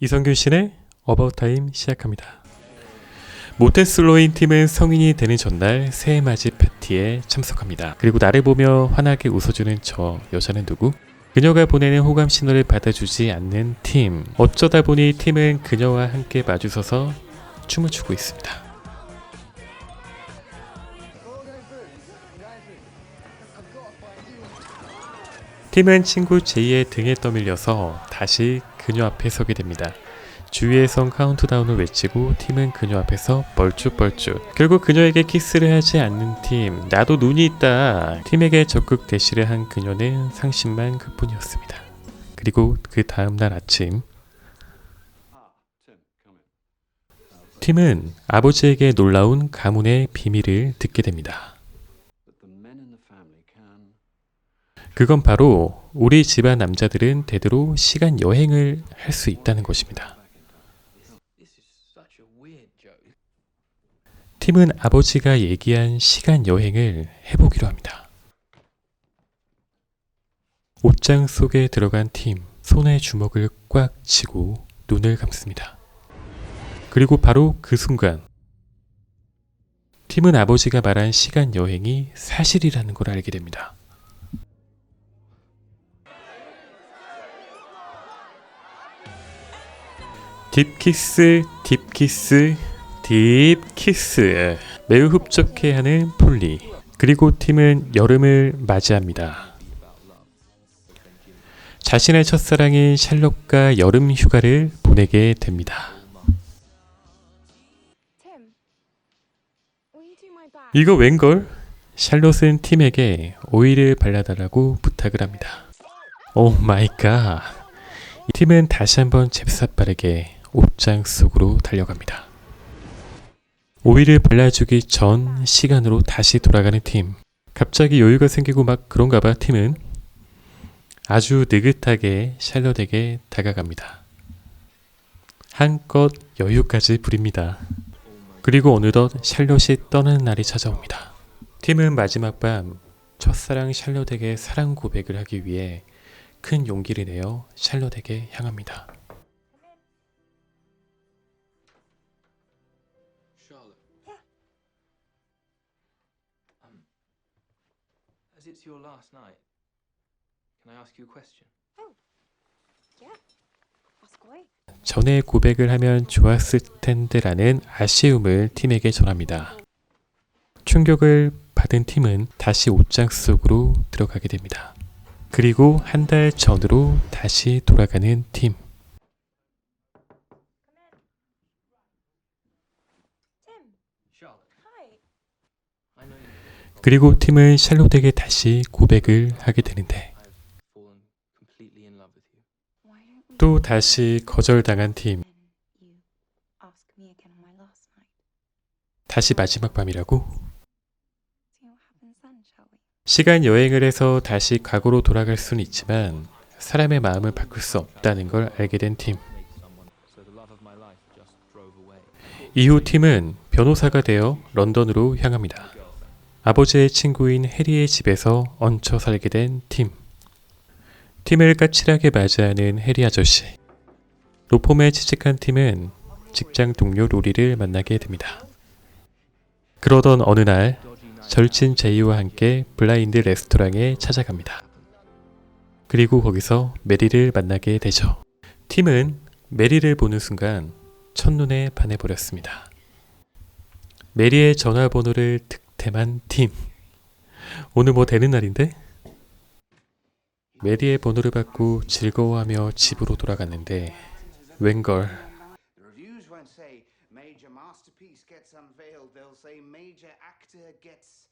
이성균 씨의 어바웃타임 시작합니다. 모태솔로인 팀은 성인이 되는 전날 새해 맞이 파티에 참석합니다. 그리고 나를 보며 환하게 웃어주는 저 여자는 누구? 그녀가 보내는 호감 신호를 받아주지 않는 팀. 어쩌다 보니 팀은 그녀와 함께 마주서서 춤을 추고 있습니다. 팀은 친구 제이의 등에 떠밀려서 다시 그녀 앞에 서게 됩니다. 주위에선 카운트다운을 외치고 팀은 그녀 앞에서 뻘쭘뻘쭘. 결국 그녀에게 키스를 하지 않는 팀. 나도 눈이 있다. 팀에게 적극 대시를 한 그녀는 상심만 그뿐이었습니다. 그리고 그 다음날 아침 팀은 아버지에게 놀라운 가문의 비밀을 듣게 됩니다. 그건 바로 우리 집안 남자들은 대대로 시간 여행을 할 수 있다는 것입니다. 팀은 아버지가 얘기한 시간 여행을 해보기로 합니다. 옷장 속에 들어간 팀, 손에 주먹을 꽉 쥐고 눈을 감습니다. 그리고 바로 그 순간 팀은 아버지가 말한 시간 여행이 사실이라는 걸 알게 됩니다. 딥키스, 딥키스, 딥키스. 매우 흡족해하는 폴리. 그리고 팀은 여름을 맞이합니다. 자신의 첫사랑인 샬롯과 여름 휴가를 보내게 됩니다. 이거 웬걸? 샬롯은 팀에게 오일을 발라달라고 부탁을 합니다. 오 마이 갓. 팀은 다시 한번 잽싸빠르게 옷장 속으로 달려갑니다. 오일을 발라주기 전 시간으로 다시 돌아가는 팀. 갑자기 여유가 생기고 막 그런가 봐. 팀은 아주 느긋하게 샬롯에게 다가갑니다. 한껏 여유까지 부립니다. 그리고 어느덧 샬롯이 떠나는 날이 찾아옵니다. 팀은 마지막 밤 첫사랑 샬롯에게 사랑 고백을 하기 위해 큰 용기를 내어 샬롯에게 향합니다. As it's your last night, can I ask you a question? Yeah. Ask away. 전에 고백을 하면 좋았을 텐데라는 아쉬움을 팀에게 전합니다. 충격을 받은 팀은 다시 옷장 속으로 들어가게 됩니다. 그리고 한 달 전으로 다시 돌아가는 팀. Tim. Charlotte, Hi. I know you've 그리고 팀은 샬롯에게 다시 고백을 하게 되는데 fallen completely in love with you. Why don't we 또 다시 거절당한 팀. then you ask me again on my last night? 다시 마지막 밤이라고? See what happens then, shall we? 시간 여행을 해서 다시 과거로 돌아갈 수는 있지만 사람의 마음을 바꿀 수 없다는 걸 알게 된 팀. So the love of my life just drove away. 이후 팀은 변호사가 되어 런던으로 향합니다. 아버지의 친구인 해리의 집에서 얹혀 살게 된 팀. 팀을 까칠하게 맞이하는 해리 아저씨. 로펌에 취직한 팀은 직장 동료 로리를 만나게 됩니다. 그러던 어느 날 절친 제이와 함께 블라인드 레스토랑에 찾아갑니다. 그리고 거기서 메리를 만나게 되죠. 팀은 메리를 보는 순간 첫눈에 반해버렸습니다. 메리의 전화번호를 득템한 팀. 오늘 뭐 되는 날인데? 메리의 번호를 받고 즐거워하며 집으로 돌아갔는데 웬걸 The reviews won't say major masterpiece gets unveiled. They'll say major actor gets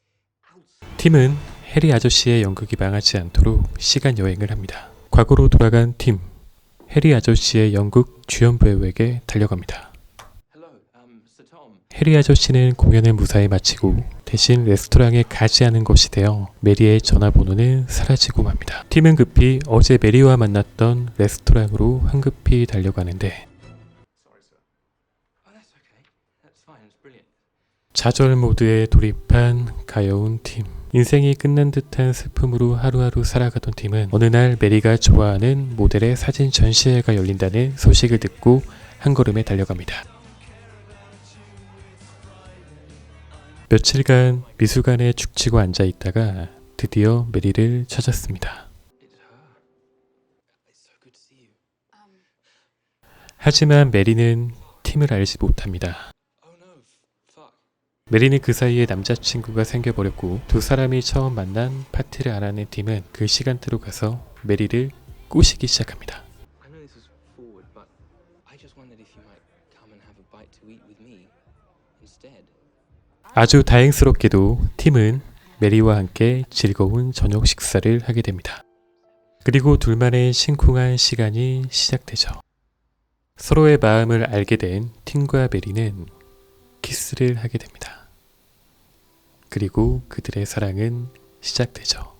outside. 팀은 해리 아저씨의 연극이 망하지 않도록 시간 여행을 합니다. 과거로 돌아간 팀. 해리 아저씨의 연극 주연 배우에게 달려갑니다. Hello, Sir Tom. 해리 아저씨는 공연을 무사히 마치고 대신 레스토랑에 가지 않은 것이 되어 메리의 전화번호는 사라지고 맙니다. 팀은 급히 어제 메리와 만났던 레스토랑으로 황급히 달려가는데 Sorry, sir. Oh, that's okay. That's fine. It's brilliant. 좌절 모드에 돌입한 가여운 팀. 인생이 끝난 듯한 슬픔으로 하루하루 살아가던 팀은 어느 날 메리가 좋아하는 모델의 사진 전시회가 열린다는 소식을 듣고 한 걸음에 달려갑니다. 며칠간 미술관에 죽치고 앉아있다가 드디어 메리를 찾았습니다. It's her. It's so good to see you. 하지만 메리는 팀을 알지 못합니다. Oh no, fuck. 메리는 그 사이에 남자친구가 생겨버렸고 두 사람이 처음 만난 파티를 안 하는 팀은 그 시간대로 가서 메리를 꼬시기 시작합니다. I know this was forward, but I just wondered if you might come and have a bite to eat with me instead. 아주 다행스럽게도 팀은 메리와 함께 즐거운 저녁 식사를 하게 됩니다. 그리고 둘만의 심쿵한 시간이 시작되죠. 서로의 마음을 알게 된 팀과 메리는 키스를 하게 됩니다. 그리고 그들의 사랑은 시작되죠.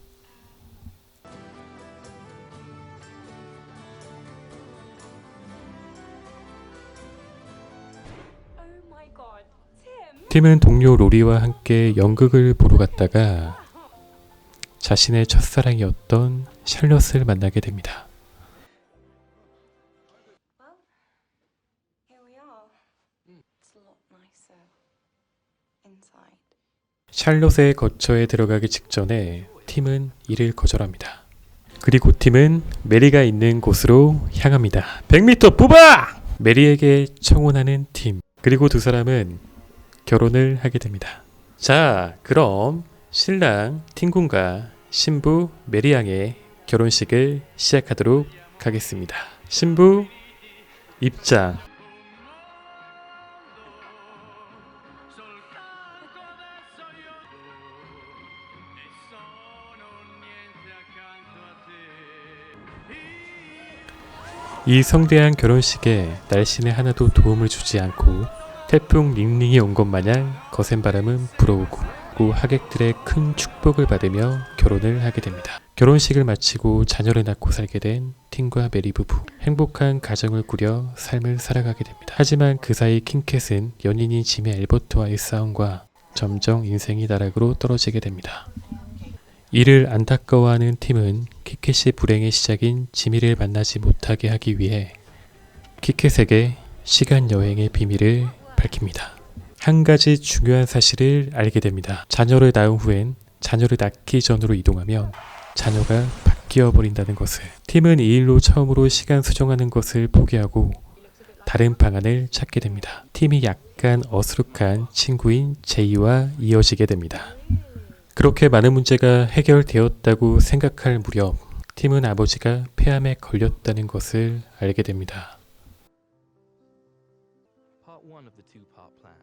Oh my god, Tim! 팀은 동료 로리와 함께 연극을 보러 갔다가 자신의 첫사랑이었던 샬럿을 만나게 됩니다. Well, here we are. It's a lot nicer inside. 샬롯의 거처에 들어가기 직전에 팀은 이를 거절합니다. 그리고 팀은 메리가 있는 곳으로 향합니다. 100m 뽑아! 메리에게 청혼하는 팀. 그리고 두 사람은 결혼을 하게 됩니다. 자, 그럼 신랑 팀군과 신부 메리 양의 결혼식을 시작하도록 하겠습니다. 신부 입장. 이 성대한 결혼식에 날씨는 하나도 도움을 주지 않고 태풍 링링이 온 것 마냥 거센 바람은 불어오고 하객들의 큰 축복을 받으며 결혼을 하게 됩니다. 결혼식을 마치고 자녀를 낳고 살게 된 팀과 메리 부부. 행복한 가정을 꾸려 삶을 살아가게 됩니다. 하지만 그 사이 킹캣은 연인인 지미 엘버트와의 싸움과 점점 인생이 나락으로 떨어지게 됩니다. 이를 안타까워하는 팀은 키캣의 불행의 시작인 지미를 만나지 못하게 하기 위해 키캣에게 시간 여행의 비밀을 밝힙니다. 한 가지 중요한 사실을 알게 됩니다. 자녀를 낳은 후엔 자녀를 낳기 전으로 이동하면 자녀가 바뀌어 버린다는 것을. 팀은 이 일로 처음으로 시간 수정하는 것을 포기하고 다른 방안을 찾게 됩니다. 팀이 약간 어수룩한 친구인 제이와 이어지게 됩니다. 그렇게 많은 문제가 해결되었다고 생각할 무렵 팀은 아버지가 폐암에 걸렸다는 것을 알게 됩니다. Part one of the two-part plan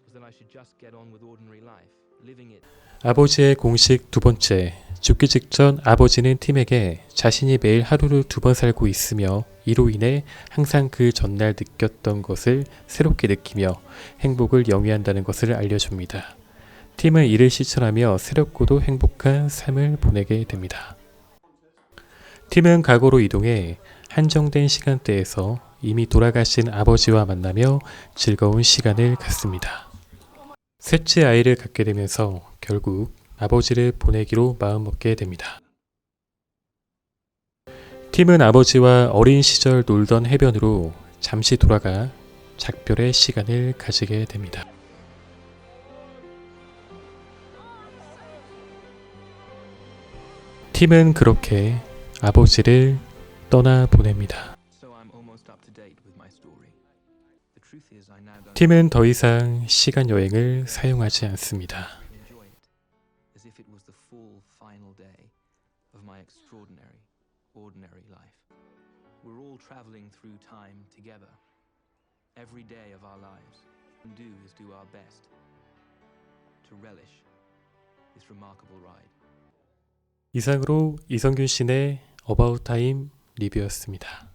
was that I should just get on with ordinary life, living it. 아버지의 공식 두 번째. 죽기 직전 아버지는 팀에게 자신이 매일 하루를 2번 살고 있으며 이로 인해 항상 그 전날 느꼈던 것을 새롭게 느끼며 행복을 영위한다는 것을 알려줍니다. 팀은 이를 실천하며 새롭고도 행복한 삶을 보내게 됩니다. 팀은 과거로 이동해 한정된 시간대에서 이미 돌아가신 아버지와 만나며 즐거운 시간을 갖습니다. 셋째 아이를 갖게 되면서 결국 아버지를 보내기로 마음먹게 됩니다. 팀은 아버지와 어린 시절 놀던 해변으로 잠시 돌아가 작별의 시간을 가지게 됩니다. 팀은 그렇게 아버지를 떠나보냅니다. So I'm almost up to date with my story. The truth is I now don't 팀은 더 이상 시간 여행을 사용하지 않습니다. enjoy it as if it was the full final day of my extraordinary, ordinary life. We're all traveling through time together. Every day of our lives. What we can do is do our best to relish this remarkable ride. 이상으로 이성균 씨의 어바웃 타임 리뷰였습니다.